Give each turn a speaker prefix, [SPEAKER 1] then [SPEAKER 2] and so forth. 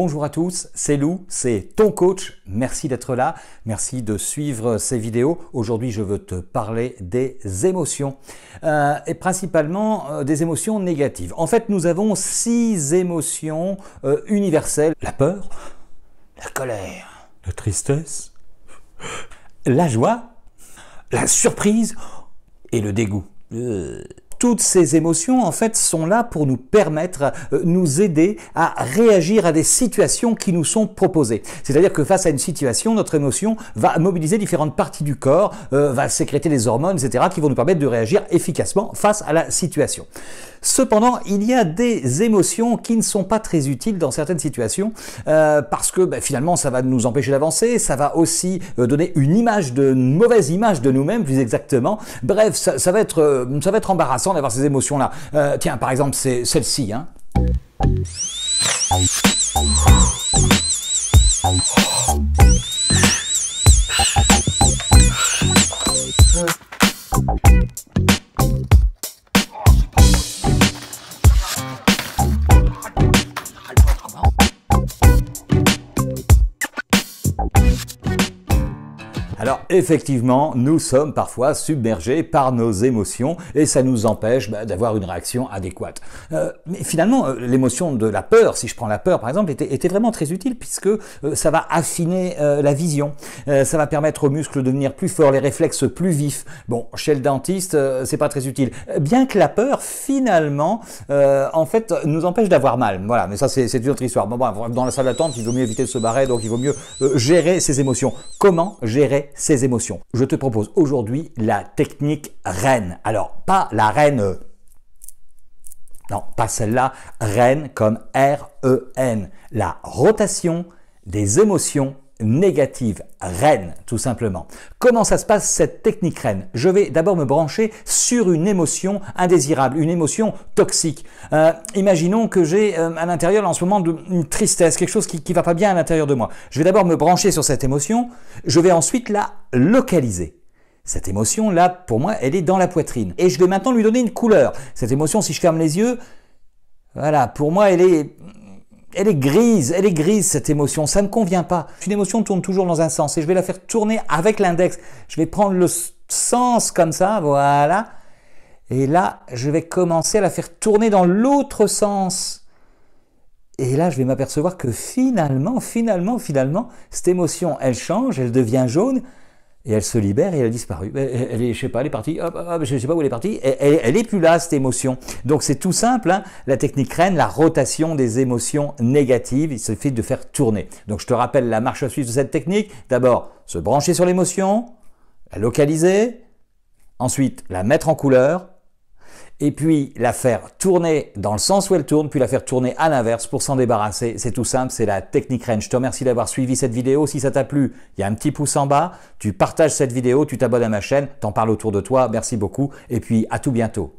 [SPEAKER 1] Bonjour à tous, c'est Lou, c'est ton coach. Merci d'être là, merci de suivre ces vidéos. Aujourd'hui, je veux te parler des émotions et principalement des émotions négatives. En fait, nous avons 6 émotions universelles. La peur, la colère, la tristesse, la joie, la surprise et le dégoût. Toutes ces émotions, en fait, sont là pour nous permettre, nous aider à réagir à des situations qui nous sont proposées. C'est-à-dire que face à une situation, notre émotion va mobiliser différentes parties du corps, va sécréter des hormones, etc., qui vont nous permettre de réagir efficacement face à la situation. Cependant, il y a des émotions qui ne sont pas très utiles dans certaines situations parce que finalement, ça va nous empêcher d'avancer, ça va aussi donner une mauvaise image de nous-mêmes, plus exactement. Bref, ça va être embarrassant d'avoir ces émotions-là. Tiens, par exemple, c'est celle-ci. Hein. Alors effectivement, nous sommes parfois submergés par nos émotions et ça nous empêche d'avoir une réaction adéquate. Mais finalement, l'émotion de la peur, si je prends la peur par exemple, était vraiment très utile puisque ça va affiner la vision, ça va permettre aux muscles de devenir plus forts, les réflexes plus vifs. Bon, chez le dentiste, c'est pas très utile. Bien que la peur, finalement, en fait, nous empêche d'avoir mal. Voilà, mais ça c'est une autre histoire. Bon, dans la salle d'attente, il vaut mieux éviter de se barrer, donc il vaut mieux gérer ses émotions. Comment gérer ces émotions? Je te propose aujourd'hui la technique REN. Alors, pas la reine, non, pas celle-là, REN comme R-E-N, la rotation des émotions négatives, REN, tout simplement. Comment ça se passe cette technique REN? Je vais d'abord me brancher sur une émotion indésirable, une émotion toxique. Imaginons que j'ai à l'intérieur en ce moment une tristesse, quelque chose qui va pas bien à l'intérieur de moi. Je vais d'abord me brancher sur cette émotion, je vais ensuite la localiser. Cette émotion-là, pour moi, elle est dans la poitrine. Et je vais maintenant lui donner une couleur. Cette émotion, si je ferme les yeux, voilà, pour moi, elle est grise cette émotion, ça ne me convient pas. Une émotion tourne toujours dans un sens et je vais la faire tourner avec l'index. Je vais prendre le sens comme ça, voilà. Et là, je vais commencer à la faire tourner dans l'autre sens. Et là, je vais m'apercevoir que finalement, cette émotion, elle change, elle devient jaune. Et elle se libère et elle a disparu. Elle est, je sais pas, elle est partie, je sais pas où elle est partie, elle est plus là, cette émotion. Donc c'est tout simple, hein, la technique REN, la rotation des émotions négatives, il suffit de faire tourner. Donc je te rappelle la marche à suivre de cette technique. D'abord, se brancher sur l'émotion, la localiser, ensuite la mettre en couleur, et puis la faire tourner dans le sens où elle tourne, puis la faire tourner à l'inverse pour s'en débarrasser. C'est tout simple, c'est la technique REN. Je te remercie d'avoir suivi cette vidéo. Si ça t'a plu, il y a un petit pouce en bas, tu partages cette vidéo, tu t'abonnes à ma chaîne, t'en parles autour de toi. Merci beaucoup et puis à tout bientôt.